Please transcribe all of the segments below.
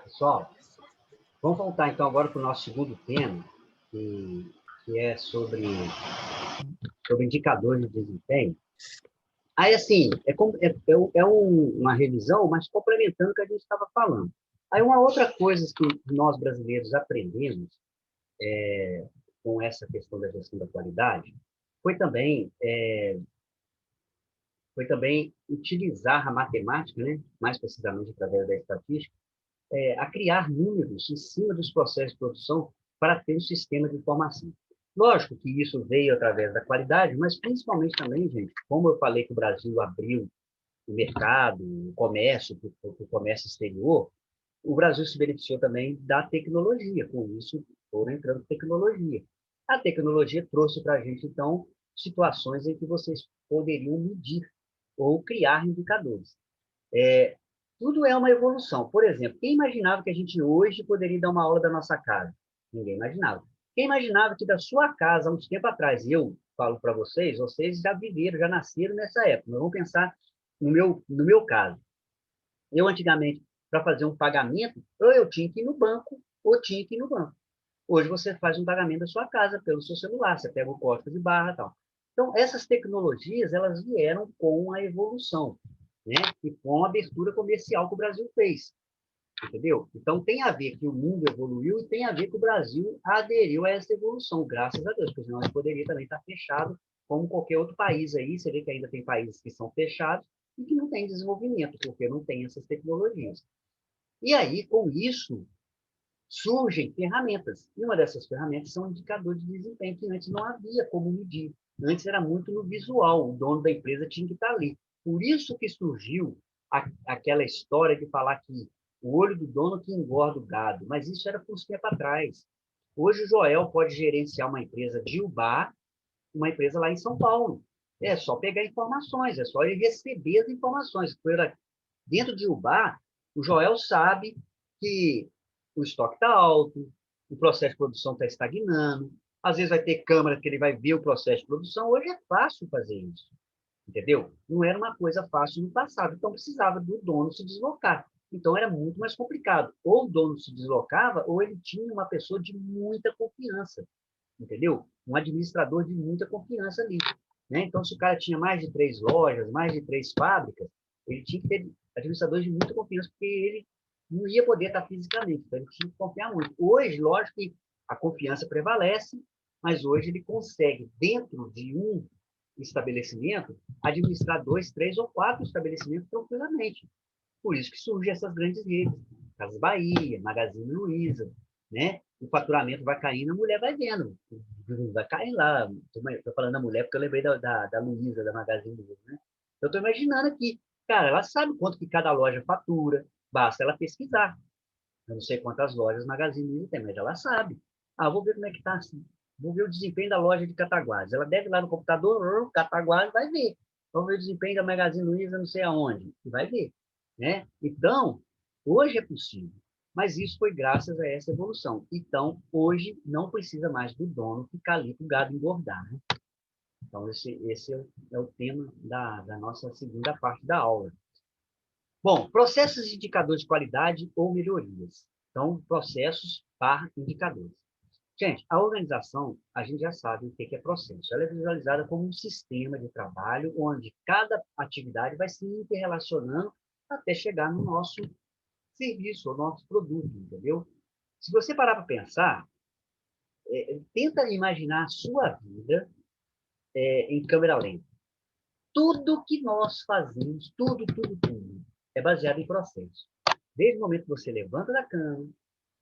Pessoal, vamos voltar então agora para o nosso segundo tema, que é sobre indicadores de desempenho. Aí, assim, uma revisão, mas complementando o que a gente estava falando. Aí, uma outra coisa que nós brasileiros aprendemos com essa questão da gestão da qualidade foi também utilizar a matemática, né, mais precisamente através da estatística, a criar números em cima dos processos de produção para ter um sistema de informação. Lógico que isso veio através da qualidade, mas principalmente também, gente, como eu falei que o Brasil abriu o mercado, o comércio, para o comércio exterior, o Brasil se beneficiou também da tecnologia. Com isso, foram entrando tecnologia. A tecnologia trouxe para a gente, então, situações em que vocês poderiam medir ou criar indicadores. Tudo é uma evolução. Por exemplo, quem imaginava que a gente hoje poderia dar uma aula da nossa casa? Ninguém imaginava. Quem imaginava que da sua casa, há uns tempo atrás, e eu falo para vocês, vocês já viveram, já nasceram nessa época. Mas vamos pensar no meu caso. Eu, antigamente, para fazer um pagamento, ou eu tinha que ir no banco, ou tinha que ir no banco. Hoje você faz um pagamento da sua casa pelo seu celular, você pega o código de barra e tal. Então, essas tecnologias, elas vieram com a evolução, né? E com a abertura comercial que o Brasil fez, entendeu? Então, tem a ver que o mundo evoluiu e tem a ver que o Brasil aderiu a essa evolução, graças a Deus, porque senão ele poderia também estar fechado, como qualquer outro país aí. Você vê que ainda tem países que são fechados e que não têm desenvolvimento, porque não tem essas tecnologias. E aí, com isso, surgem ferramentas. E uma dessas ferramentas são indicadores de desempenho, que antes não havia como medir. Antes era muito no visual, o dono da empresa tinha que estar ali. Por isso que surgiu aquela história de falar que o olho do dono que engorda o gado, mas isso era por uns tempo atrás. Hoje o Joel pode gerenciar uma empresa de Ubá, uma empresa lá em São Paulo. É só pegar informações, é só ele receber as informações. Dentro de Ubá, o Joel sabe que o estoque está alto, o processo de produção está estagnando, às vezes vai ter câmera que ele vai ver o processo de produção. Hoje é fácil fazer isso, entendeu? Não era uma coisa fácil no passado, então precisava do dono se deslocar. Então era muito mais complicado. Ou o dono se deslocava, ou ele tinha uma pessoa de muita confiança, entendeu? Um administrador de muita confiança ali. Né? Então, se o cara tinha mais de 3 lojas, mais de 3 fábricas, ele tinha que ter administradores de muita confiança, porque ele não ia poder estar fisicamente, então ele tinha que confiar muito. Hoje, lógico que a confiança prevalece, mas hoje ele consegue, dentro de um estabelecimento, administrar 2, 3 ou 4 estabelecimentos tranquilamente. Por isso que surgem essas grandes redes. Casas Bahia, Magazine Luiza, né? O faturamento vai caindo, a mulher vai vendo. Vai cair lá. Estou falando da mulher porque eu lembrei da Luiza, da Magazine Luiza, né? Eu estou imaginando aqui. Cara, ela sabe quanto que cada loja fatura, basta ela pesquisar. Eu não sei quantas lojas Magazine Luiza tem, mas ela sabe. Ah, vou ver como é que está assim. Vou ver o desempenho da loja de Cataguases. Ela deve ir lá no computador, Cataguases, vai ver. Vamos ver o desempenho da Magazine Luiza, não sei aonde. E vai ver. Né? Então, hoje é possível. Mas isso foi graças a essa evolução. Então, hoje não precisa mais do dono ficar ali com o gado engordar. Né? Então, esse é o tema da nossa segunda parte da aula. Bom, processos e indicadores de qualidade ou melhorias. Então, processos barra indicadores. Gente, a organização, a gente já sabe o que é processo. Ela é visualizada como um sistema de trabalho onde cada atividade vai se interrelacionando até chegar no nosso serviço, ao nosso produto, entendeu? Se você parar para pensar, tenta imaginar a sua vida em câmera lenta. Tudo que nós fazemos, tudo, é baseado em processo. Desde o momento que você levanta da cama,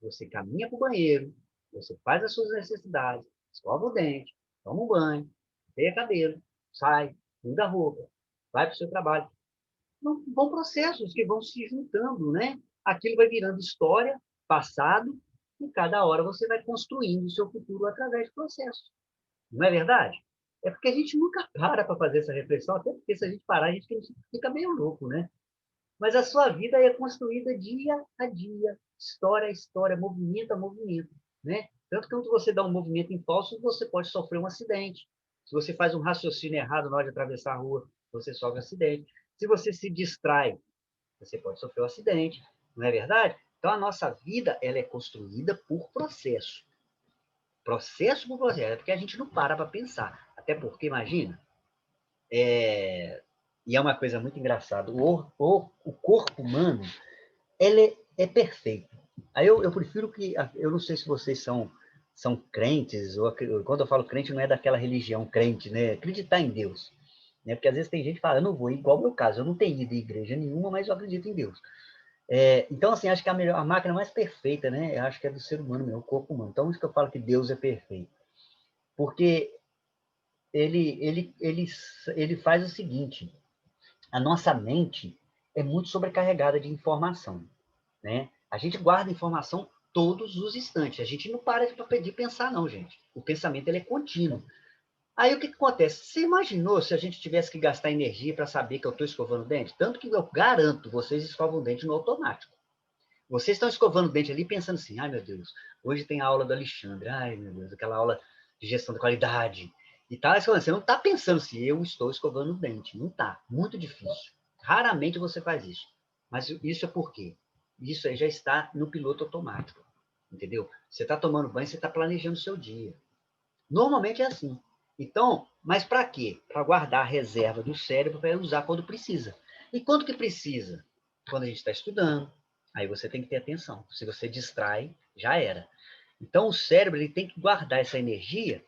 você caminha para o banheiro, você faz as suas necessidades, escova o dente, toma um banho, peia cabelo, sai, muda a roupa, vai para o seu trabalho. Vão processos que vão se juntando, né? Aquilo vai virando história, passado, e cada hora você vai construindo o seu futuro através de processos. Não é verdade? É porque a gente nunca para fazer essa reflexão, até porque se a gente parar, a gente fica meio louco, né? Mas a sua vida é construída dia a dia, história a história, movimento a movimento, né? Tanto que quando você dá um movimento impulso, você pode sofrer um acidente. Se você faz um raciocínio errado na hora de atravessar a rua, você sofre um acidente. Se você se distrai Você pode sofrer um acidente, não é verdade? Então, a nossa vida, ela é construída por processo. Processo por processo. É porque a gente não para pensar. Até porque, imagina, e é uma coisa muito engraçada, o corpo humano, ele é perfeito. Aí eu prefiro que, eu não sei se vocês são crentes, ou quando eu falo crente, não é daquela religião crente, né? Acreditar em Deus. Né? Porque às vezes tem gente que fala, eu não vou, igual o meu caso, eu não tenho ido em igreja nenhuma, mas eu acredito em Deus. Então, assim, acho que a máquina mais perfeita, né? Eu acho que é do ser humano mesmo, o corpo humano. Então, isso que eu falo que Deus é perfeito. Porque ele faz o seguinte, a nossa mente é muito sobrecarregada de informação, né? A gente guarda informação todos os instantes. A gente não para de pensar, não, gente. O pensamento ele é contínuo. Aí o que acontece? Você imaginou se a gente tivesse que gastar energia para saber que eu estou escovando o dente? Tanto que eu garanto, vocês escovam o dente no automático. Vocês estão escovando o dente ali pensando assim, ai meu Deus, hoje tem a aula do Alexandre, ai meu Deus, aquela aula de gestão de qualidade. E tal, você não está pensando se eu estou escovando o dente. Não está. Muito difícil. Raramente você faz isso. Mas isso é por quê? Isso aí já está no piloto automático. Entendeu? Você está tomando banho, você está planejando o seu dia. Normalmente é assim. Então, mas para quê? Para guardar a reserva do cérebro para usar quando precisa. E quando que precisa? Quando a gente está estudando. Aí você tem que ter atenção. Se você distrai, já era. Então, o cérebro ele tem que guardar essa energia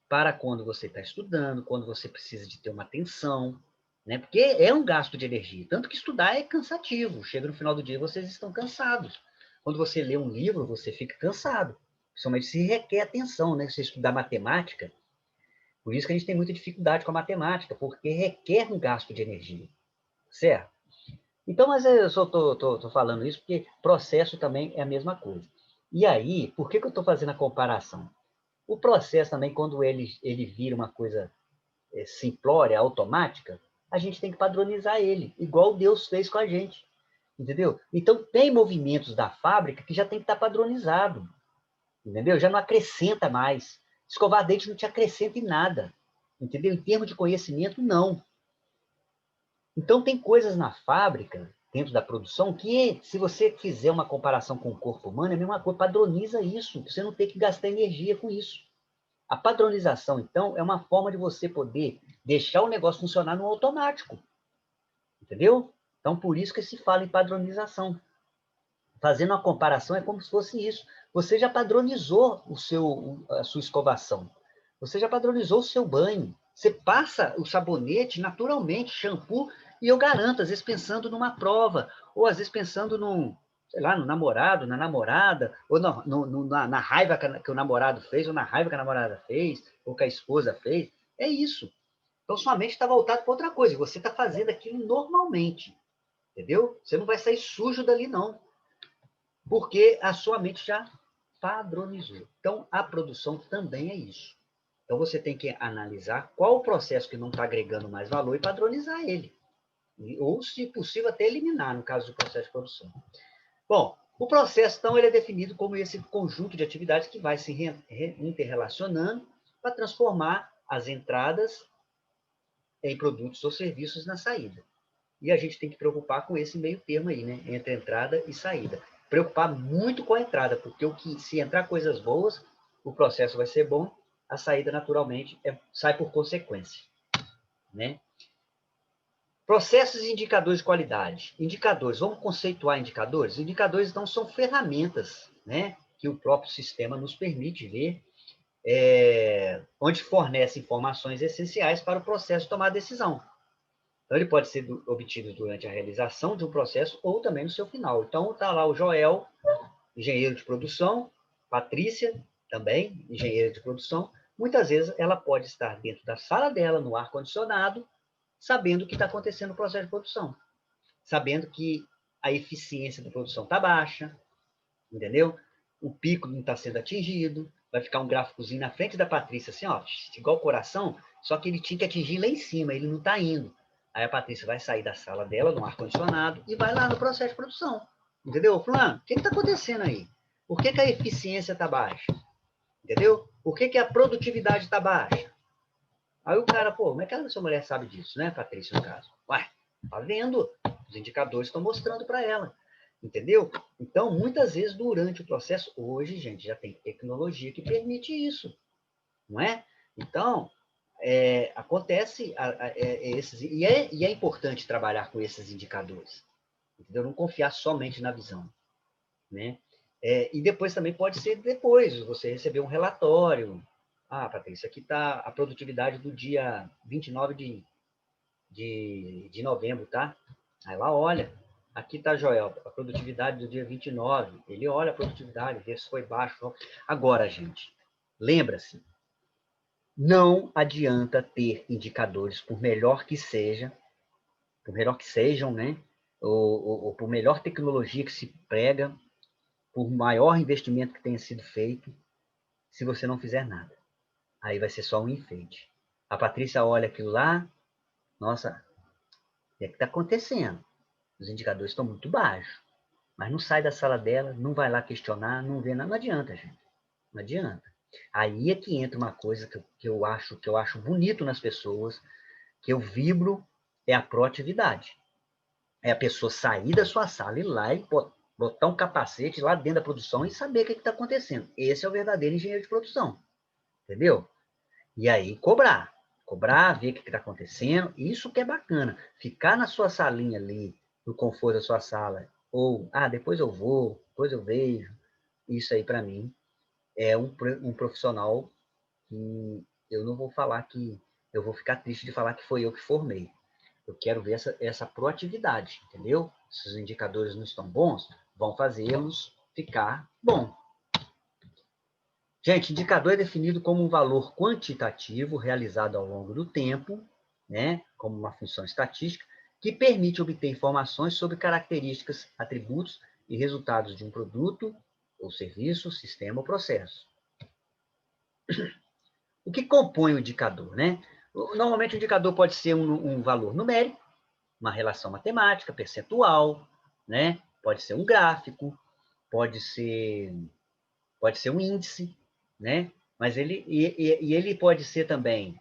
para quando você está estudando, quando você precisa de ter uma atenção, né? Porque é um gasto de energia. Tanto que estudar é cansativo. Chega no final do dia, vocês estão cansados. Quando você lê um livro, você fica cansado. Principalmente se requer atenção, né? Se você estudar matemática, por isso que a gente tem muita dificuldade com a matemática, porque requer um gasto de energia, certo? Então, mas eu só estou falando isso porque processo também é a mesma coisa. E aí, por que eu estou fazendo a comparação? O processo também, quando ele vira uma coisa simplória, automática, a gente tem que padronizar ele, igual Deus fez com a gente, entendeu? Então, tem movimentos da fábrica que já tem que estar padronizado, entendeu? Já não acrescenta mais. Escovar dente não te acrescenta em nada, entendeu? Em termos de conhecimento, não. Então, tem coisas na fábrica, dentro da produção, que se você fizer uma comparação com o corpo humano, é a mesma coisa, padroniza isso, você não tem que gastar energia com isso. A padronização, então, é uma forma de você poder deixar o negócio funcionar no automático, entendeu? Então, por isso que se fala em padronização. Fazendo uma comparação, é como se fosse isso. Você já padronizou a sua escovação. Você já padronizou o seu banho. Você passa o sabonete naturalmente, shampoo, e eu garanto, às vezes pensando numa prova, ou às vezes pensando sei lá, no namorado, na namorada, ou na raiva que o namorado fez, ou na raiva que a namorada fez, ou que a esposa fez. É isso. Então, sua mente está voltada para outra coisa. Você está fazendo aquilo normalmente. Entendeu? Você não vai sair sujo dali, não. Porque a sua mente já padronizou. Então, a produção também é isso. Então, você tem que analisar qual o processo que não está agregando mais valor e padronizar ele. Ou, se possível, até eliminar, no caso do processo de produção. Bom, o processo, então, ele é definido como esse conjunto de atividades que vai se interrelacionando para transformar as entradas em produtos ou serviços na saída. E a gente tem que preocupar com esse meio termo aí, né? Entre entrada e saída. Preocupar muito com a entrada, porque se entrar coisas boas, o processo vai ser bom, a saída, naturalmente, sai por consequência, né? Processos e indicadores de qualidade. Indicadores, vamos conceituar indicadores? Indicadores, então, são ferramentas, né? Que o próprio sistema nos permite ver, onde fornece informações essenciais para o processo de tomar decisão. Então, ele pode ser obtido durante a realização de um processo ou também no seu final. Então, está lá o Joel, engenheiro de produção, Patrícia, também engenheira de produção. Muitas vezes ela pode estar dentro da sala dela, no ar-condicionado, sabendo o que está acontecendo no processo de produção, sabendo que a eficiência da produção está baixa, entendeu? O pico não está sendo atingido, vai ficar um gráficozinho na frente da Patrícia, assim, ó, igual o coração, só que ele tinha que atingir lá em cima, ele não está indo. Aí a Patrícia vai sair da sala dela, no ar-condicionado, e vai lá no processo de produção. Entendeu? Fulano, o que está acontecendo aí? Por que a eficiência está baixa? Entendeu? Por que a produtividade está baixa? Aí o cara, pô, como é que a sua mulher sabe disso, né, Patrícia, no caso? Ué, tá vendo? Os indicadores estão mostrando para ela, entendeu? Então, muitas vezes, durante o processo, hoje, gente, já tem tecnologia que permite isso, não é? Então, acontece esses... E é importante trabalhar com esses indicadores, entendeu? Não confiar somente na visão, né? E depois também pode ser depois, você receber um relatório. Ah, Patrícia, aqui está a produtividade do dia 29 de novembro, tá? Aí lá olha, aqui está, Joel, a produtividade do dia 29. Ele olha a produtividade, vê se foi baixo. Agora, gente, lembra-se, não adianta ter indicadores, por melhor que seja, por melhor que sejam, né? Ou por melhor tecnologia que se prega, por maior investimento que tenha sido feito, se você não fizer nada. Aí vai ser só um enfeite. A Patrícia olha aquilo lá, nossa, o que é que está acontecendo? Os indicadores estão muito baixos. Mas não sai da sala dela, não vai lá questionar, não vê nada. Não adianta, gente. Não adianta. Aí é que entra uma coisa que eu acho bonito nas pessoas, que eu vibro, é a proatividade. É a pessoa sair da sua sala e ir lá e botar um capacete lá dentro da produção e saber o que está acontecendo. Esse é o verdadeiro engenheiro de produção. Entendeu? E aí cobrar, ver o que está acontecendo, isso que é bacana. Ficar na sua salinha ali, no conforto da sua sala, ou, depois eu vou, depois eu vejo, isso aí para mim é um profissional que eu não vou falar que, eu vou ficar triste de falar que foi eu que formei. Eu quero ver essa proatividade, entendeu? Se os indicadores não estão bons, vão fazê-los ficar bom. Gente, indicador é definido como um valor quantitativo realizado ao longo do tempo, né, como uma função estatística, que permite obter informações sobre características, atributos e resultados de um produto ou serviço, sistema ou processo. O que compõe o indicador, né? Normalmente o indicador pode ser um valor numérico, uma relação matemática, percentual, né? Pode ser um gráfico, pode ser um índice, né? Mas ele pode ser também,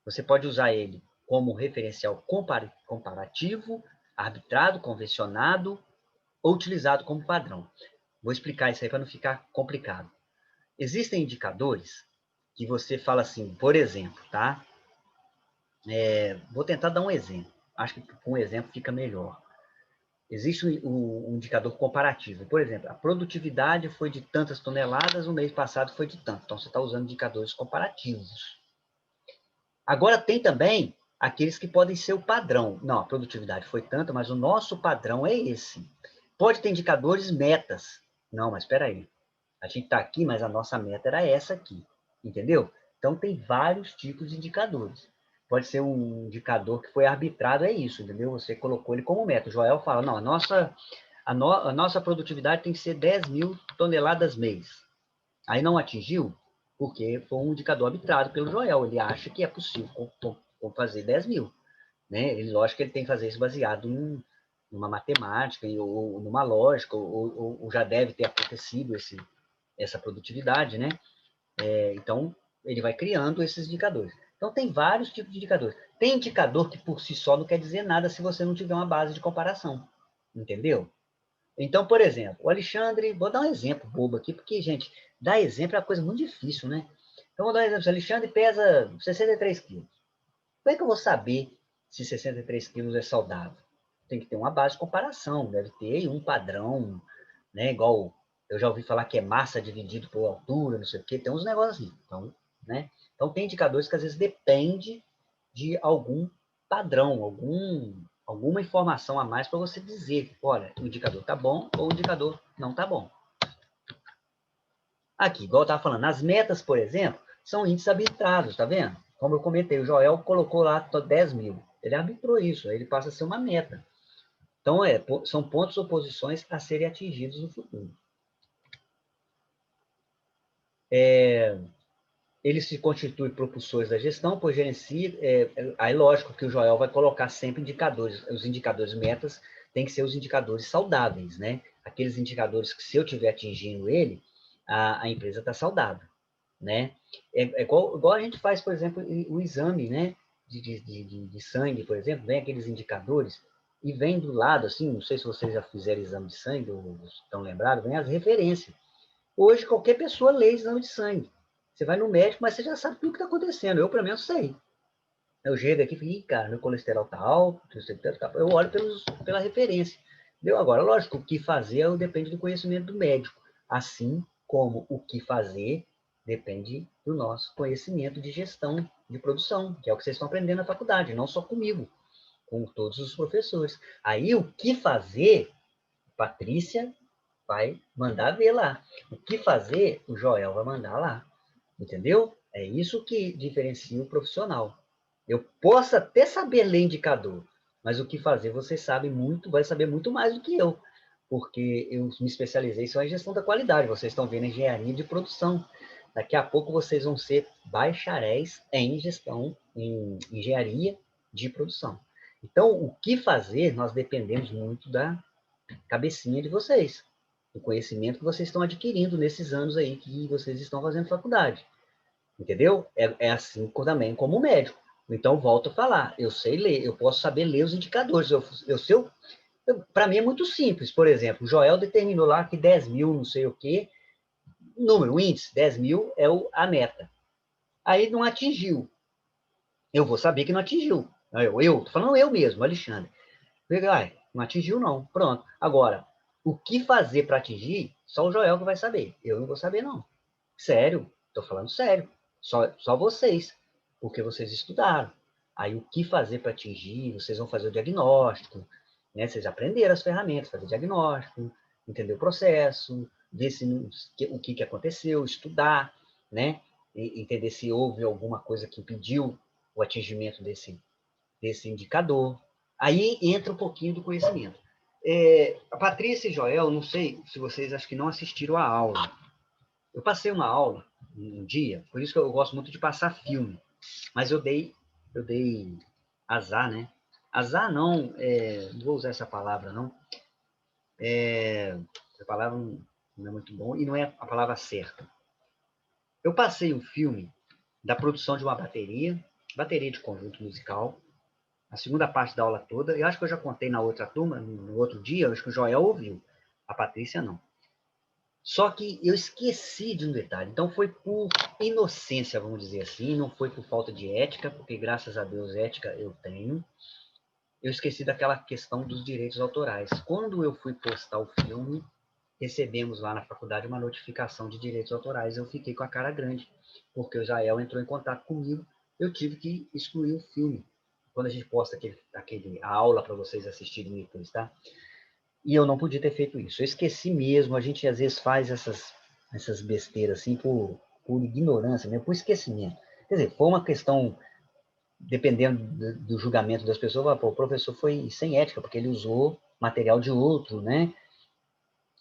você pode usar ele como referencial comparativo, arbitrado, convencionado ou utilizado como padrão. Vou explicar isso aí para não ficar complicado. Existem indicadores que você fala assim, por exemplo, tá? Vou tentar dar um exemplo. Acho que com um exemplo fica melhor. Existe um indicador comparativo. Por exemplo, a produtividade foi de tantas toneladas, o mês passado foi de tanto. Então, você está usando indicadores comparativos. Agora, tem também aqueles que podem ser o padrão. Não, a produtividade foi tanta, mas o nosso padrão é esse. Pode ter indicadores metas. Não, mas espera aí. A gente está aqui, mas a nossa meta era essa aqui. Entendeu? Então, tem vários tipos de indicadores. Pode ser um indicador que foi arbitrado, é isso, entendeu? Você colocou ele como meta. O Joel fala, não, a nossa produtividade tem que ser 10 mil toneladas mês. Aí não atingiu, porque foi um indicador arbitrado pelo Joel. Ele acha que é possível fazer 10 mil. Né? Lógico que ele tem que fazer isso baseado numa matemática ou numa lógica, ou já deve ter acontecido essa produtividade, né? Então, ele vai criando esses indicadores. Então, tem vários tipos de indicadores. Tem indicador que, por si só, não quer dizer nada se você não tiver uma base de comparação. Entendeu? Então, por exemplo, o Alexandre... Vou dar um exemplo bobo aqui, porque, gente, dar exemplo é uma coisa muito difícil, né? Então, vou dar um exemplo. O Alexandre pesa 63 quilos. Como é que eu vou saber se 63 quilos é saudável? Tem que ter uma base de comparação. Deve ter um padrão, né? Igual eu já ouvi falar que é massa dividido por altura, não sei o quê. Tem uns negócios assim. Então, né? Então, tem indicadores que às vezes depende de algum padrão, alguma informação a mais para você dizer, olha, o indicador está bom ou o indicador não está bom. Aqui, igual eu estava falando, as metas, por exemplo, são índices arbitrados, tá vendo? Como eu comentei, o Joel colocou lá 10 mil. Ele arbitrou isso, aí ele passa a ser uma meta. Então, são pontos ou posições a serem atingidos no futuro. Ele se constitui propulsores da gestão, pois gerencia... aí, lógico que o Joel vai colocar sempre indicadores. Os indicadores metas têm que ser os indicadores saudáveis, né? Aqueles indicadores que, se eu estiver atingindo ele, a empresa está saudável, né? Igual a gente faz, por exemplo, o exame, né? De sangue, por exemplo, vem aqueles indicadores. e vem do lado, assim, não sei se vocês já fizeram exame de sangue, ou estão lembrados, vem as referências. Hoje, qualquer pessoa lê exame de sangue. Você vai no médico, mas você já sabe tudo o que está acontecendo. Eu, pelo menos, sei. Eu chego aqui e falo, cara, meu colesterol está alto, eu olho pela referência. Entendeu? Agora, lógico, o que fazer depende do conhecimento do médico. Assim como o que fazer depende do nosso conhecimento de gestão de produção, que é o que vocês estão aprendendo na faculdade, não só comigo, com todos os professores. Aí, o que fazer, Patrícia vai mandar ver lá. O que fazer, o Joel vai mandar lá. Entendeu? É isso que diferencia o profissional. Eu posso até saber ler indicador, mas o que fazer você sabe muito, vai saber muito mais do que eu, porque eu me especializei só em gestão da qualidade. Vocês estão vendo engenharia de produção. Daqui a pouco vocês vão ser bacharéis em gestão, em engenharia de produção. Então, o que fazer, nós dependemos muito da cabecinha de vocês, do conhecimento que vocês estão adquirindo nesses anos aí que vocês estão fazendo faculdade. Entendeu? É assim também como médico. Então, volto a falar, eu sei ler, eu posso saber ler os indicadores. Para mim é muito simples. Por exemplo, o Joel determinou lá que 10 mil, não sei o quê, número, o índice, 10 mil é a meta. Aí não atingiu. Eu vou saber que não atingiu. Tô falando eu mesmo, Alexandre. Não atingiu não, pronto. Agora, o que fazer para atingir, só o Joel que vai saber. Eu não vou saber não. Sério, tô falando sério. Só vocês, porque vocês estudaram. Aí o que fazer para atingir, vocês vão fazer o diagnóstico, né? Vocês aprenderam as ferramentas, fazer diagnóstico, entender o processo, ver o que aconteceu, estudar, né? E entender se houve alguma coisa que impediu o atingimento desse indicador. Aí entra um pouquinho do conhecimento. A Patrícia e Joel, não sei se vocês acho que não assistiram a aula. Eu passei uma aula um dia, por isso que eu gosto muito de passar filme, mas eu dei azar, né? Azar não, não vou usar essa palavra, não. Essa palavra não é muito bom e não é a palavra certa. Eu passei um filme da produção de uma bateria de conjunto musical, a segunda parte da aula toda. Eu acho que eu já contei na outra turma, no outro dia, eu acho que o Joel ouviu, a Patrícia não. Só que eu esqueci de um detalhe. Então foi por inocência, vamos dizer assim, não foi por falta de ética, porque graças a Deus ética eu tenho. Eu esqueci daquela questão dos direitos autorais. Quando eu fui postar o filme, recebemos lá na faculdade uma notificação de direitos autorais. Eu fiquei com a cara grande, porque o Jael entrou em contato comigo. Eu tive que excluir o filme. Quando a gente posta a aula para vocês assistirem depois, tá? E eu não podia ter feito isso. Eu esqueci mesmo. A gente às vezes faz essas besteiras assim por ignorância, mesmo, por esquecimento. Quer dizer, foi uma questão, dependendo do julgamento das pessoas, o professor foi sem ética, porque ele usou material de outro, né?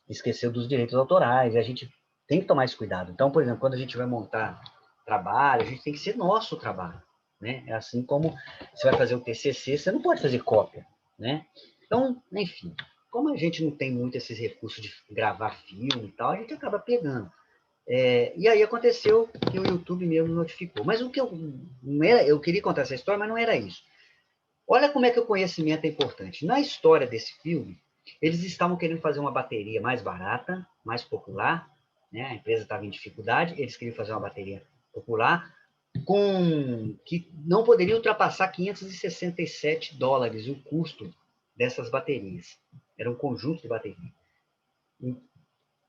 Esqueceu dos direitos autorais. E a gente tem que tomar esse cuidado. Então, por exemplo, quando a gente vai montar trabalho, a gente tem que ser nosso trabalho. Né? É assim como você vai fazer o TCC, você não pode fazer cópia. Né? Então, enfim, como a gente não tem muito esses recursos de gravar filme e tal, a gente acaba pegando. E aí aconteceu que o YouTube mesmo notificou. Mas o que não era, eu queria contar essa história, mas não era isso. Olha como é que o conhecimento é importante. Na história desse filme, eles estavam querendo fazer uma bateria mais barata, mais popular, né? A empresa estava em dificuldade, eles queriam fazer uma bateria popular que não poderia ultrapassar $567 o custo dessas baterias. Era um conjunto de baterias.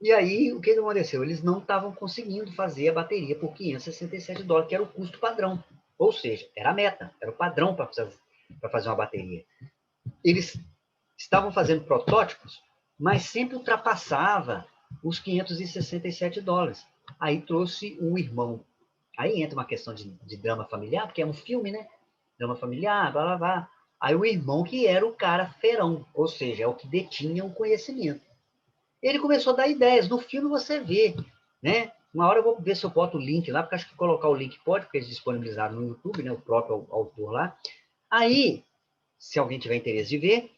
E aí, o que aconteceu? Eles não estavam conseguindo fazer a bateria por $567, que era o custo padrão. Ou seja, era a meta, era o padrão para fazer uma bateria. Eles estavam fazendo protótipos, mas sempre ultrapassava os $567. Aí trouxe um irmão. Aí entra uma questão de drama familiar, porque é um filme, né? Drama familiar, blá, blá, blá. Aí o irmão que era o cara ferão, ou seja, é o que detinha o conhecimento. Ele começou a dar ideias. No filme você vê, né? Uma hora eu vou ver se eu boto o link lá, porque acho que colocar o link pode, porque eles disponibilizaram no YouTube, né? O próprio autor lá. Aí, se alguém tiver interesse de ver,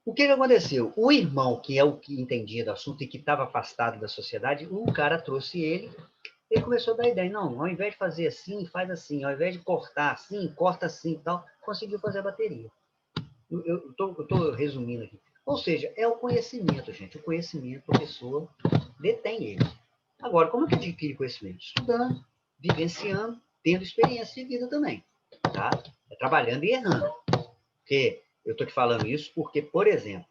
o que aconteceu? O irmão, que é o que entendia do assunto e que estava afastado da sociedade, um cara trouxe ele começou a dar ideia. Não, ao invés de fazer assim, faz assim. Ao invés de cortar assim, corta assim e tal. Conseguiu fazer a bateria. Eu estou resumindo aqui. Ou seja, é o conhecimento, gente. O conhecimento, a pessoa detém ele. Agora, como é que adquire conhecimento? Estudando, vivenciando, tendo experiência de vida também. Tá? É trabalhando e errando. Porque eu estou te falando isso porque, por exemplo,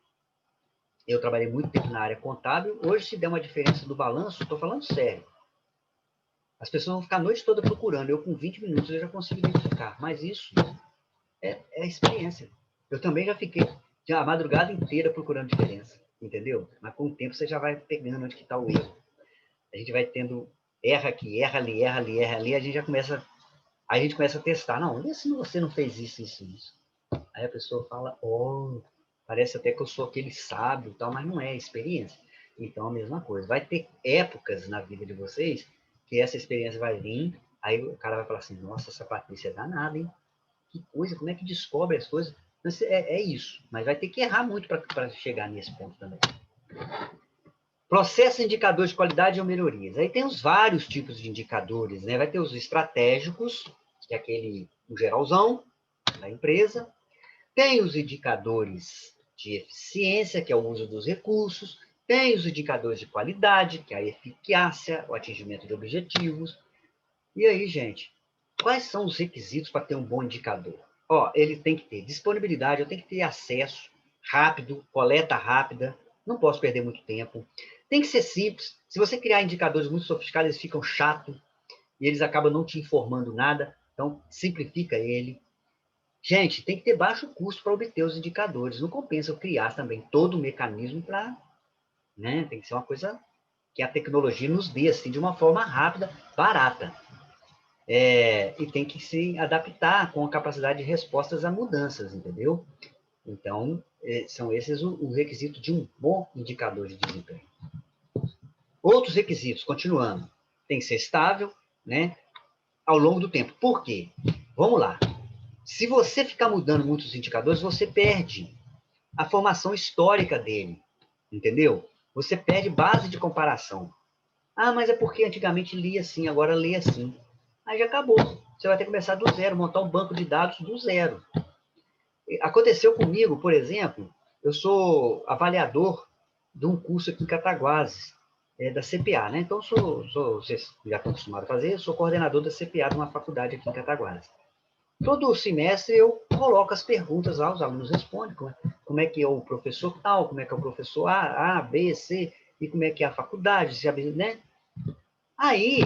eu trabalhei muito tempo na área contábil. Hoje, se der uma diferença do balanço, estou falando sério. As pessoas vão ficar a noite toda procurando. Eu, com 20 minutos, eu já consigo identificar. Mas isso é experiência. Eu também já fiquei a madrugada inteira procurando diferença. Entendeu? Mas com o tempo você já vai pegando onde que está o erro. A gente vai tendo erra aqui, erra ali, erra ali, erra ali. A gente começa a testar. Não, vê se você não fez isso, isso, isso. Aí a pessoa fala, oh, parece até que eu sou aquele sábio, tal, mas não é experiência. Então, a mesma coisa. Vai ter épocas na vida de vocês que essa experiência vai vir, aí o cara vai falar assim, nossa, essa Patrícia é danada, hein? Que coisa, como é que descobre as coisas? É isso, mas vai ter que errar muito para chegar nesse ponto também. Processo indicador de qualidade ou melhorias. Aí tem os vários tipos de indicadores, né? Vai ter os estratégicos, que é aquele, o geralzão da empresa. Tem os indicadores de eficiência, que é o uso dos recursos. Tem os indicadores de qualidade, que é a eficácia, o atingimento de objetivos. E aí, gente, quais são os requisitos para ter um bom indicador? Ó, ele tem que ter disponibilidade, eu tenho que ter acesso rápido, coleta rápida, não posso perder muito tempo. Tem que ser simples. Se você criar indicadores muito sofisticados, eles ficam chatos e eles acabam não te informando nada. Então, simplifica ele. Gente, tem que ter baixo custo para obter os indicadores. Não compensa eu criar também todo o mecanismo para... Né? Tem que ser uma coisa que a tecnologia nos dê assim, de uma forma rápida, barata. E tem que se adaptar com a capacidade de respostas a mudanças, entendeu? Então, são esses o requisito de um bom indicador de desempenho. Outros requisitos, continuando, tem que ser estável, né, ao longo do tempo. Por quê? Vamos lá. Se você ficar mudando muitos indicadores, você perde a formação histórica dele, entendeu? Você perde base de comparação. Ah, mas é porque antigamente lia assim, agora lê assim. Aí já acabou. Você vai ter que começar do zero, montar um banco de dados do zero. Aconteceu comigo, por exemplo, eu sou avaliador de um curso aqui em Cataguases, da CPA, né? Então, vocês já estão acostumados a fazer, eu sou coordenador da CPA de uma faculdade aqui em Cataguases. Todo semestre eu coloco as perguntas lá, os alunos respondem como é que é o professor tal, como é que é o professor A, B, C, e como é que é a faculdade, né? Aí,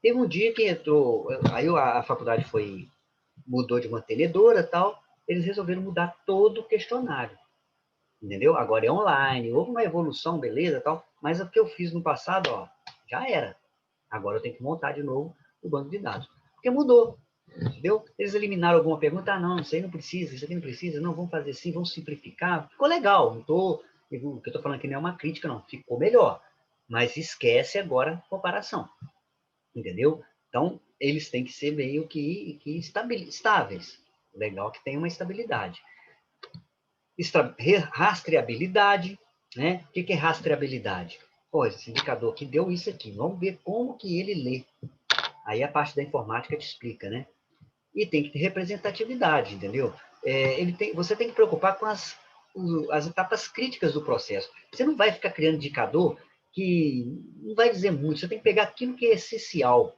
teve um dia que entrou, aí a faculdade mudou de mantenedora e tal, eles resolveram mudar todo o questionário, entendeu? Agora é online, houve uma evolução, beleza, tal, mas o que eu fiz no passado, ó, já era. Agora eu tenho que montar de novo o banco de dados, porque mudou, entendeu? Eles eliminaram alguma pergunta, não, isso aí não precisa, isso aqui não precisa, não, vamos fazer assim, vamos simplificar, ficou legal, o que eu estou falando aqui não é uma crítica, não, ficou melhor, mas esquece agora a comparação, entendeu? Então, eles têm que ser meio que estáveis. Legal que tem uma estabilidade. Rastreabilidade, né? O que é rastreabilidade? Pô, esse indicador aqui deu isso aqui. Vamos ver como que ele lê. Aí a parte da informática te explica, né? E tem que ter representatividade, entendeu? Você tem que preocupar com as etapas críticas do processo. Você não vai ficar criando indicador que não vai dizer muito. Você tem que pegar aquilo que é essencial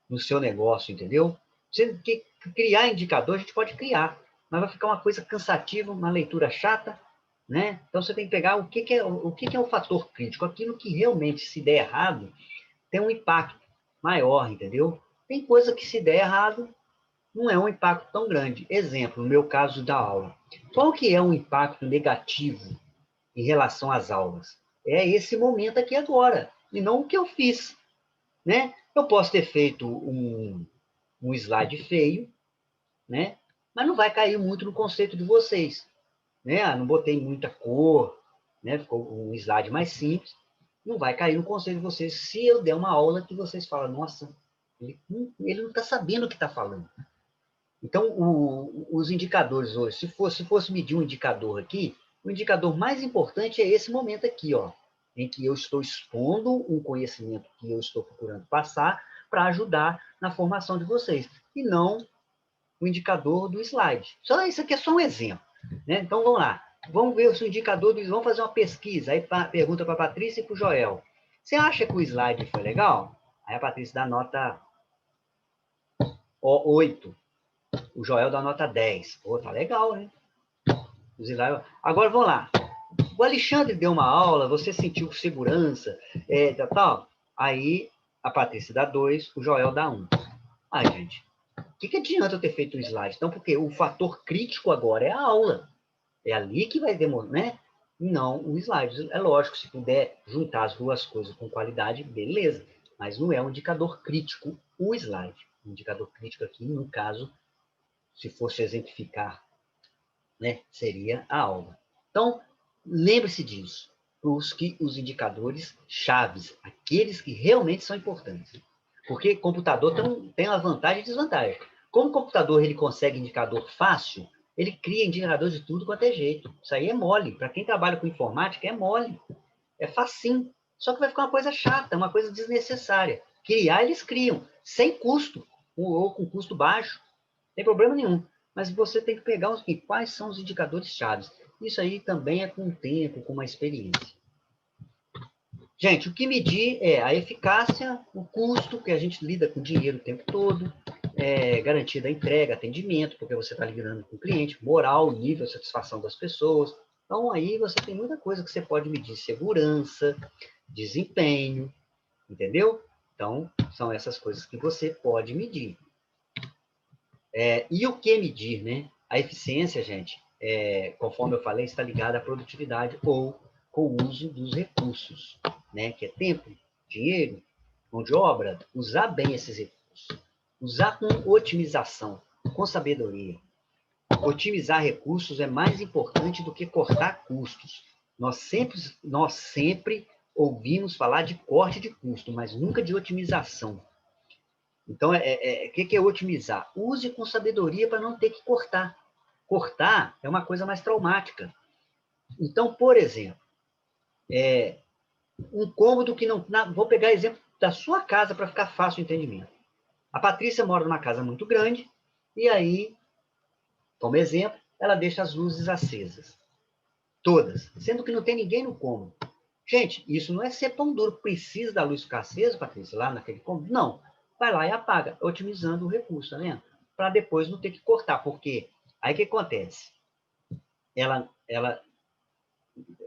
no seu negócio, entendeu? Você que criar indicador, a gente pode criar, mas vai ficar uma coisa cansativa, uma leitura chata, né? Então você tem que pegar o que é o fator crítico, aquilo que realmente, se der errado, tem um impacto maior, entendeu? Tem coisa que, se der errado, não é um impacto tão grande. Exemplo, no meu caso da aula. Qual que é um impacto negativo em relação às aulas? É esse momento aqui agora, e não o que eu fiz, né? Eu posso ter feito um slide feio, né? Mas não vai cair muito no conceito de vocês, né? Não botei muita cor, né? Ficou um slide mais simples. Não vai cair no conceito de vocês se eu der uma aula que vocês falam, nossa, ele não está sabendo o que está falando. Então, os indicadores hoje, se fosse medir um indicador aqui, o indicador mais importante é esse momento aqui, ó, em que eu estou expondo um conhecimento que eu estou procurando passar para ajudar na formação de vocês, e não o indicador do slide. Só isso aqui é só um exemplo. Né? Então, vamos lá. Vamos ver o indicador, vamos fazer uma pesquisa. Aí pergunta para a Patrícia e para o Joel. Você acha que o slide foi legal? Aí a Patrícia dá nota 8. O Joel dá nota 10. Pô, tá legal, né? Agora, vamos lá. O Alexandre deu uma aula, você sentiu segurança, tal. Aí a Patrícia dá 2, o Joel dá 1. Ai, gente, o que adianta eu ter feito um slide? Então, porque o fator crítico agora é a aula. É ali que vai demorar, né? Não o slide. É lógico, se puder juntar as duas coisas com qualidade, beleza. Mas não é um indicador crítico o slide. O indicador crítico aqui, no caso, se fosse exemplificar, né, seria a aula. Então, lembre-se disso. Busque os indicadores chaves, aqueles que realmente são importantes. Porque computador tem uma vantagem e desvantagem. Como o computador ele consegue indicador fácil, ele cria indicador de tudo quanto é jeito. Isso aí é mole. Para quem trabalha com informática, é mole. É facinho. Só que vai ficar uma coisa chata, uma coisa desnecessária. Criar, eles criam, sem custo, ou com custo baixo. Não tem problema nenhum. Mas você tem que pegar quais são os indicadores chaves. Isso aí também é com o tempo, com uma experiência. Gente, o que medir é a eficácia, o custo, que a gente lida com dinheiro o tempo todo, garantia da entrega, atendimento, porque você está lidando com o cliente, moral, nível de satisfação das pessoas. Então, aí você tem muita coisa que você pode medir, segurança, desempenho, entendeu? Então, são essas coisas que você pode medir. E o que medir, né? A eficiência, gente, conforme eu falei, está ligada à produtividade ou com o uso dos recursos, né? Que é tempo, dinheiro, mão de obra, usar bem esses recursos. Usar com otimização, com sabedoria. Otimizar recursos é mais importante do que cortar custos. Nós sempre ouvimos falar de corte de custo, mas nunca de otimização. Então, o que é otimizar? Use com sabedoria para não ter que cortar. Cortar é uma coisa mais traumática. Então, por exemplo, um cômodo que não... Vou pegar exemplo da sua casa para ficar fácil o entendimento. A Patrícia mora numa casa muito grande, e aí, como exemplo, ela deixa as luzes acesas. Todas. Sendo que não tem ninguém no cômodo. Gente, isso não é ser pão duro. Precisa da luz ficar acesa, Patrícia, lá naquele cômodo? Não. Vai lá e apaga, otimizando o recurso, tá vendo? Para depois não ter que cortar, porque aí o que acontece? Ela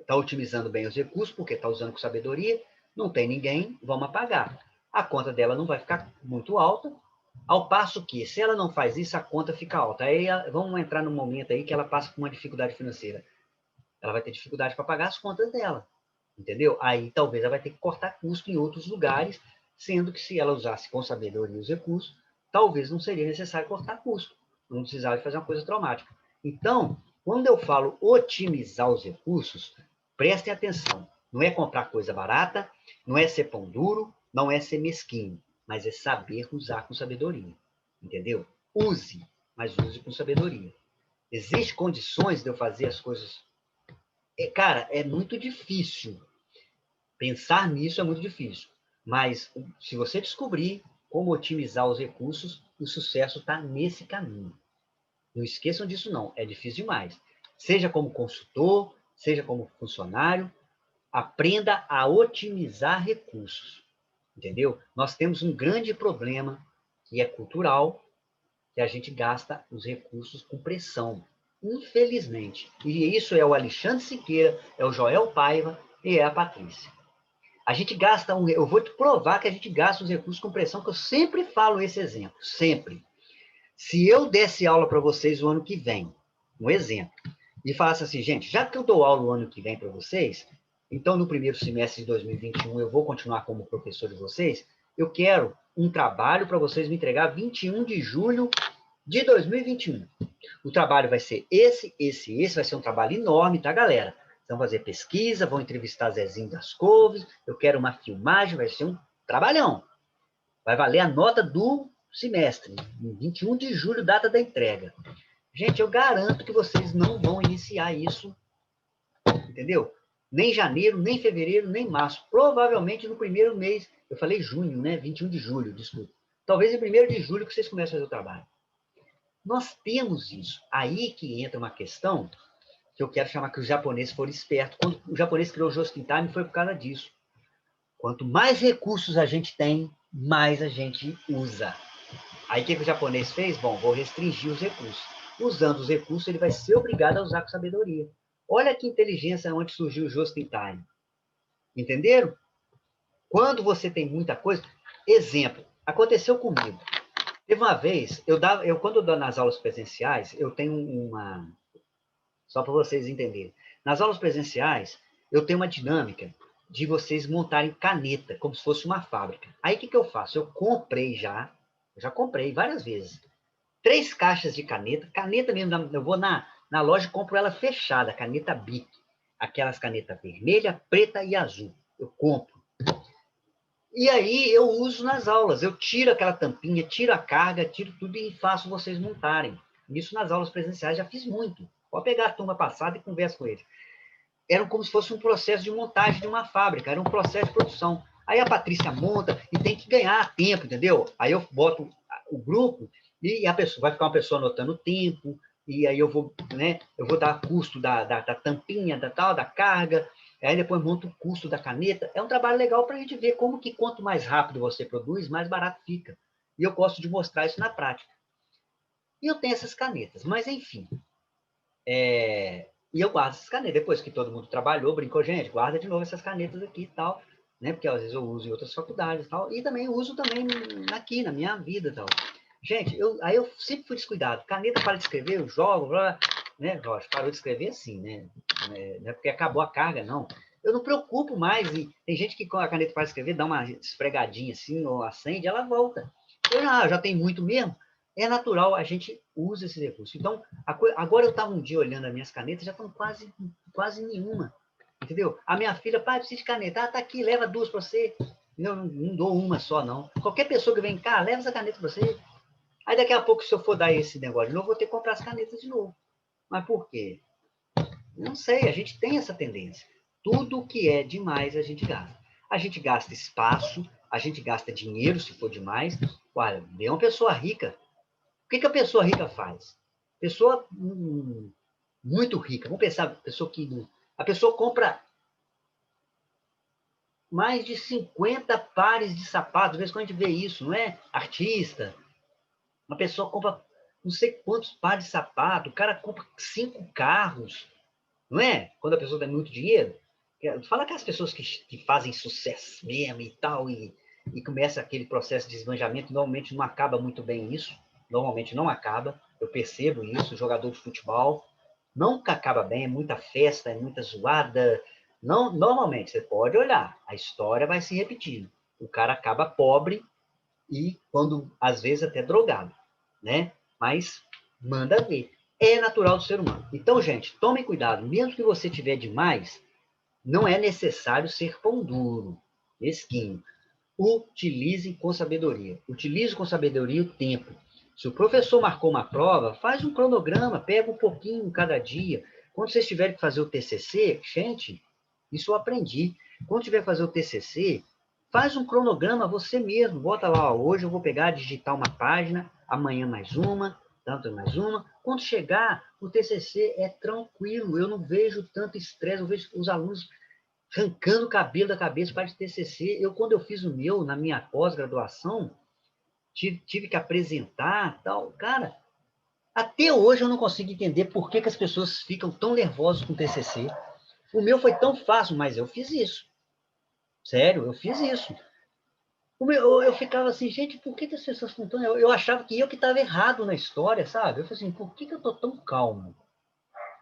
está otimizando bem os recursos, porque está usando com sabedoria, não tem ninguém, vamos apagar. A conta dela não vai ficar muito alta, ao passo que, se ela não faz isso, a conta fica alta. Aí vamos entrar num momento aí que ela passa por uma dificuldade financeira. Ela vai ter dificuldade para pagar as contas dela, entendeu? Aí talvez ela vai ter que cortar custo em outros lugares, sendo que se ela usasse com sabedoria os recursos, talvez não seria necessário cortar custo, não precisava fazer uma coisa traumática. Então, quando eu falo otimizar os recursos, prestem atenção, não é comprar coisa barata, não é ser pão duro, não é ser mesquinho, mas é saber usar com sabedoria, entendeu? Use, mas use com sabedoria. Existem condições de eu fazer as coisas... Cara, é muito difícil. Pensar nisso é muito difícil. Mas se você descobrir como otimizar os recursos, o sucesso está nesse caminho. Não esqueçam disso, não. É difícil demais. Seja como consultor, seja como funcionário, aprenda a otimizar recursos. Entendeu? Nós temos um grande problema, que é cultural, que a gente gasta os recursos com pressão. Infelizmente. E isso é o Alexandre Siqueira, é o Joel Paiva e é a Patrícia. A gente gasta, eu vou te provar que a gente gasta os recursos com pressão, que eu sempre falo esse exemplo, sempre. Se eu desse aula para vocês o ano que vem, um exemplo, e falasse assim, gente, já que eu dou aula o ano que vem para vocês, então no primeiro semestre de 2021 eu vou continuar como professor de vocês, eu quero um trabalho para vocês me entregar 21 de julho de 2021. O trabalho vai ser esse, vai ser um trabalho enorme, tá, galera? Vão fazer pesquisa, vão entrevistar Zezinho das Couves, eu quero uma filmagem, vai ser um trabalhão. Vai valer a nota do semestre, 21 de julho, data da entrega. Gente, eu garanto que vocês não vão iniciar isso, entendeu? Nem janeiro, nem fevereiro, nem março. Provavelmente no primeiro mês, eu falei junho, né? 21 de julho, desculpa. Talvez em 1º de julho que vocês comecem a fazer o trabalho. Nós temos isso. Aí que entra uma questão que eu quero chamar que os japoneses foram espertos. Quando o japonês criou o Just in Time, foi por causa disso. Quanto mais recursos a gente tem, mais a gente usa. Aí o que o japonês fez? Bom, vou restringir os recursos. Usando os recursos, ele vai ser obrigado a usar com sabedoria. Olha que inteligência onde surgiu o Just in Time. Entenderam? Quando você tem muita coisa... Exemplo, aconteceu comigo. Teve uma vez, quando eu dou nas aulas presenciais, eu tenho uma... Só para vocês entenderem. Nas aulas presenciais, eu tenho uma dinâmica de vocês montarem caneta, como se fosse uma fábrica. Aí o que eu faço? Eu já comprei várias vezes, 3 caixas de caneta, caneta mesmo, eu vou na loja e compro ela fechada, caneta Bic, aquelas canetas vermelha, preta e azul. Eu compro. E aí eu uso nas aulas, eu tiro aquela tampinha, tiro a carga, tiro tudo e faço vocês montarem. Isso nas aulas presenciais já fiz muito. Pode pegar a turma passada e conversa com eles. Era como se fosse um processo de montagem de uma fábrica, era um processo de produção. Aí a Patrícia monta e tem que ganhar tempo, entendeu? Aí eu boto o grupo e a pessoa vai ficar uma pessoa anotando o tempo, e aí eu vou dar custo da tampinha, da carga, aí depois monto o custo da caneta. É um trabalho legal para a gente ver como que quanto mais rápido você produz, mais barato fica. E eu gosto de mostrar isso na prática. E eu tenho essas canetas, mas enfim. E eu guardo essas canetas. Depois que todo mundo trabalhou, brincou, gente, guarda de novo essas canetas aqui e tal, né? Porque às vezes eu uso em outras faculdades e tal. E também uso também aqui, na minha vida e tal. Gente, aí eu sempre fui descuidado. Caneta para de escrever, eu jogo, né? Lógico, parou de escrever assim, né? Não é porque acabou a carga, não. Eu não preocupo mais. E tem gente que com a caneta para escrever dá uma esfregadinha assim, ou acende, ela volta. Eu já tenho muito mesmo. É natural, a gente usa esse recurso. Então, agora eu estava um dia olhando as minhas canetas, já estão quase nenhuma. Entendeu? A minha filha, pai, precisa de caneta. Ah, tá aqui, leva 2 para você. Eu não dou uma só, não. Qualquer pessoa que vem cá, leva essa caneta para você. Aí daqui a pouco, se eu for dar esse negócio de novo, eu vou ter que comprar as canetas de novo. Mas por quê? Não sei, a gente tem essa tendência. Tudo que é demais, a gente gasta. A gente gasta espaço, a gente gasta dinheiro, se for demais. Olha, vê uma pessoa rica. O que a pessoa rica faz? Pessoa muito rica. Vamos pensar, a pessoa compra mais de 50 pares de sapatos. Às vezes quando a gente vê isso, não é? Artista. Uma pessoa compra não sei quantos pares de sapato. O cara compra 5 carros. Não é? Quando a pessoa tem muito dinheiro. Fala que as pessoas que fazem sucesso mesmo e tal, e começa aquele processo de esbanjamento, normalmente não acaba muito bem isso. Normalmente não acaba. Eu percebo isso, jogador de futebol. Nunca acaba bem, é muita festa, é muita zoada. Não, normalmente, você pode olhar, a história vai se repetindo. O cara acaba pobre e, quando às vezes, até drogado, né? Mas manda ver. É natural do ser humano. Então, gente, tome cuidado. Mesmo que você tiver demais, não é necessário ser pão duro, mesquinho. Utilize com sabedoria. Utilize com sabedoria o tempo. Se o professor marcou uma prova, faz um cronograma, pega um pouquinho cada dia. Quando vocês tiverem que fazer o TCC, gente, isso eu aprendi. Quando tiver que fazer o TCC, faz um cronograma você mesmo. Bota lá, ó, hoje eu vou pegar, digitar uma página, amanhã mais uma, tanto mais uma. Quando chegar, o TCC é tranquilo. Eu não vejo tanto estresse, eu vejo os alunos arrancando o cabelo da cabeça para de TCC. Quando eu fiz o meu, na minha pós-graduação, tive que apresentar, tal. Cara, até hoje eu não consigo entender por que as pessoas ficam tão nervosas com o TCC. O meu foi tão fácil, mas eu fiz isso. Sério, eu fiz isso. Eu ficava assim, gente, por que as pessoas estão tão... Eu achava que eu que estava errado na história, sabe? Eu falei assim, por que eu estou tão calmo?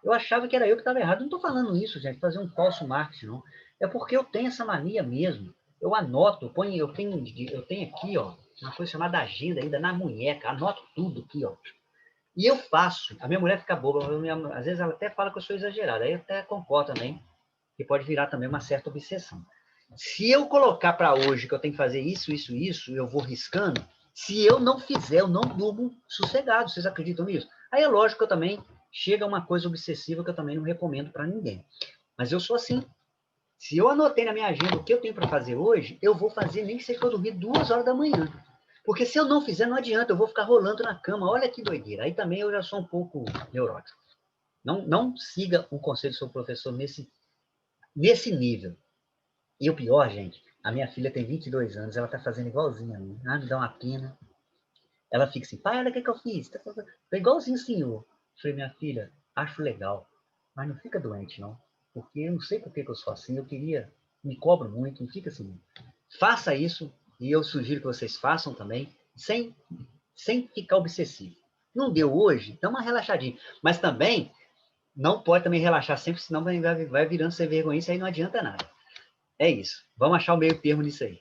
Eu achava que era eu que estava errado. Eu não estou falando isso, gente, fazer um falso marketing, não. É porque eu tenho essa mania mesmo. Eu anoto, eu tenho aqui, ó, uma coisa chamada agenda ainda na munheca, anoto tudo aqui, ó. E eu faço. A minha mulher fica boba, às vezes ela até fala que eu sou exagerado, aí eu até concordo também, que pode virar também uma certa obsessão. Se eu colocar para hoje que eu tenho que fazer isso, isso, isso, eu vou riscando, se eu não fizer, eu não durmo sossegado. Vocês acreditam nisso? Aí é lógico que eu também chega uma coisa obsessiva que eu também não recomendo para ninguém. Mas eu sou assim. Se eu anotei na minha agenda o que eu tenho para fazer hoje, eu vou fazer nem que seja para eu dormir 2 horas da manhã. Porque se eu não fizer, não adianta, eu vou ficar rolando na cama. Olha que doideira. Aí também eu já sou um pouco neurótico. Não siga o conselho do seu professor nesse nível. E o pior, gente, a minha filha tem 22 anos, ela tá fazendo igualzinho a mim. Ah, me dá uma pena. Ela fica assim, pai, olha o que eu fiz. Tá igualzinho o senhor. Eu falei, minha filha, acho legal, mas não fica doente, não. Porque eu não sei por que eu sou assim, eu queria, me cobro muito, não fica assim. Faça isso, e eu sugiro que vocês façam também, sem ficar obsessivo. Não deu hoje, dá uma relaxadinha. Mas também, não pode também relaxar sempre, senão vai virando sem vergonha, isso aí não adianta nada. É isso. Vamos achar o meio termo nisso aí.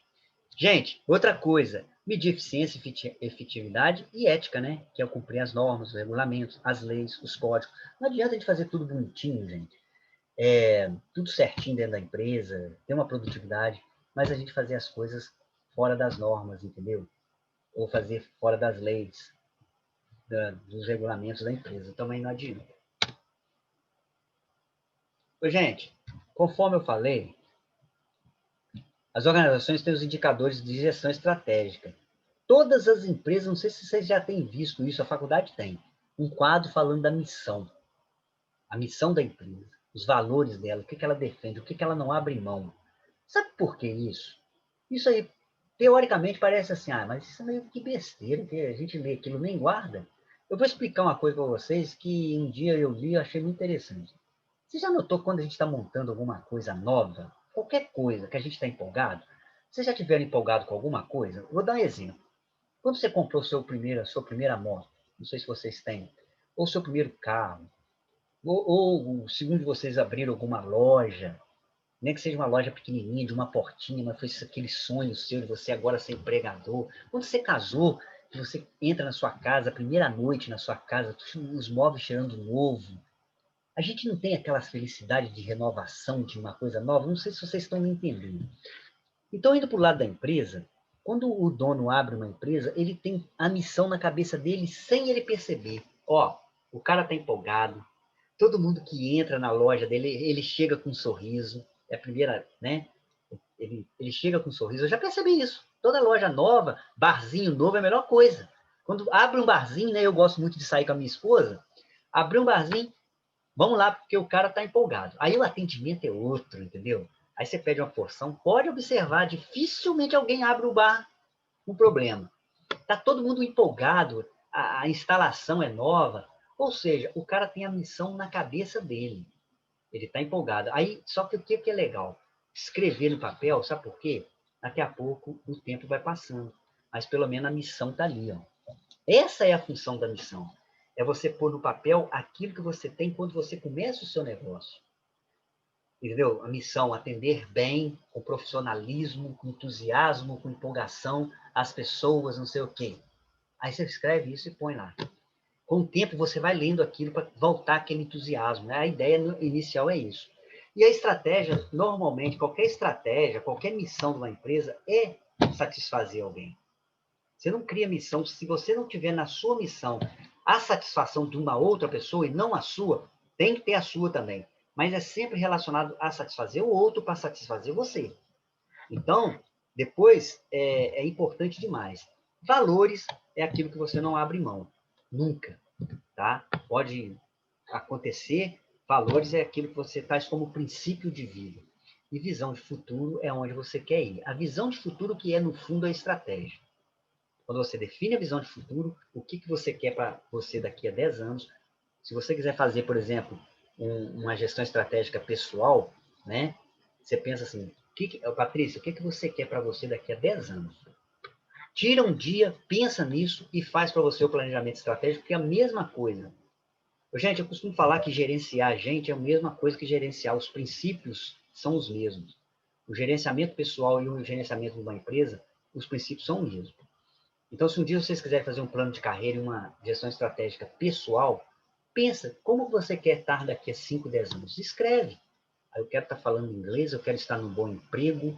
Gente, outra coisa, medir eficiência, efetividade e ética, né? Que é o cumprir as normas, os regulamentos, as leis, os códigos. Não adianta a gente fazer tudo bonitinho, gente. Tudo certinho dentro da empresa, ter uma produtividade, mas a gente fazer as coisas fora das normas, entendeu? Ou fazer fora das leis, dos regulamentos da empresa. Também não adianta. Gente, conforme eu falei, as organizações têm os indicadores de gestão estratégica. Todas as empresas, não sei se vocês já têm visto isso, a faculdade tem, um quadro falando da missão, a missão da empresa, os valores dela, o que ela defende, o que ela não abre mão. Sabe por que isso? Isso aí, teoricamente, parece assim, mas isso é meio que besteira, que a gente lê aquilo nem guarda. Eu vou explicar uma coisa para vocês que um dia eu li e achei muito interessante. Você já notou quando a gente está montando alguma coisa nova, qualquer coisa que a gente está empolgado? Vocês já estiveram empolgado com alguma coisa? Vou dar um exemplo. Quando você comprou a sua primeira moto, não sei se vocês têm, ou seu primeiro carro, ou segundo vocês abriram alguma loja, nem que seja uma loja pequenininha, de uma portinha, mas foi aquele sonho seu de você agora ser empregador. Quando você casou, que você entra na sua casa, a primeira noite na sua casa, os móveis cheirando novo. A gente não tem aquela felicidade de renovação de uma coisa nova? Não sei se vocês estão me entendendo. Então, indo para o lado da empresa, quando o dono abre uma empresa, ele tem a missão na cabeça dele sem ele perceber. O cara está empolgado, todo mundo que entra na loja dele, ele chega com um sorriso, é a primeira, né? Ele chega com um sorriso, eu já percebi isso. Toda loja nova, barzinho novo é a melhor coisa. Quando abre um barzinho, né? Eu gosto muito de sair com a minha esposa, abrir um barzinho, vamos lá, porque o cara está empolgado. Aí o atendimento é outro, entendeu? Aí você pede uma porção, pode observar, dificilmente alguém abre o bar com problema. Está todo mundo empolgado, a instalação é nova, ou seja, o cara tem a missão na cabeça dele. Ele está empolgado. Aí, só que o que é legal? Escrever no papel, sabe por quê? Daqui a pouco o tempo vai passando, mas pelo menos a missão está ali. Ó. Essa é a função da missão. É você pôr no papel aquilo que você tem quando você começa o seu negócio. Entendeu? A missão, atender bem, com profissionalismo, com entusiasmo, com empolgação, as pessoas, não sei o quê. Aí você escreve isso e põe lá. Com o tempo, você vai lendo aquilo para voltar aquele entusiasmo. Né? A ideia inicial é isso. E a estratégia, normalmente, qualquer estratégia, qualquer missão de uma empresa é satisfazer alguém. Você não cria missão se você não tiver na sua missão a satisfação de uma outra pessoa e não a sua, tem que ter a sua também. Mas é sempre relacionado a satisfazer o outro para satisfazer você. Então, depois, é importante demais. Valores é aquilo que você não abre mão. Nunca. Tá? Pode acontecer. Valores é aquilo que você faz como princípio de vida. E visão de futuro é onde você quer ir. A visão de futuro que é, no fundo, a estratégia. Quando você define a visão de futuro, o que você quer para você daqui a 10 anos. Se você quiser fazer, por exemplo, uma gestão estratégica pessoal, né? Você pensa assim, Patrícia, o que você quer para você daqui a 10 anos? Tira um dia, pensa nisso e faz para você o planejamento estratégico, que é a mesma coisa. Gente, eu costumo falar que gerenciar a gente é a mesma coisa que gerenciar. Os princípios são os mesmos. O gerenciamento pessoal e o gerenciamento de uma empresa, os princípios são os mesmos. Então, se um dia vocês quiserem fazer um plano de carreira e uma gestão estratégica pessoal, pensa como você quer estar daqui a 5, 10 anos. Escreve. Eu quero estar falando inglês, eu quero estar num bom emprego.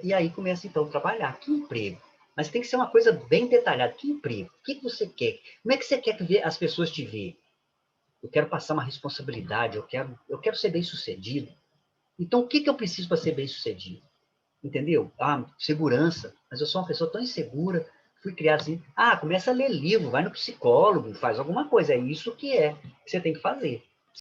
E aí começa, então, a trabalhar. Que emprego? Mas tem que ser uma coisa bem detalhada. Que emprego? O que você quer? Como é que você quer que as pessoas te vejam? Eu quero passar uma responsabilidade, eu quero ser bem-sucedido. Então, o que eu preciso para ser bem-sucedido? Entendeu? Segurança. Mas eu sou uma pessoa tão insegura, fui criado assim, começa a ler livro, vai no psicólogo, faz alguma coisa, é isso que você tem que fazer.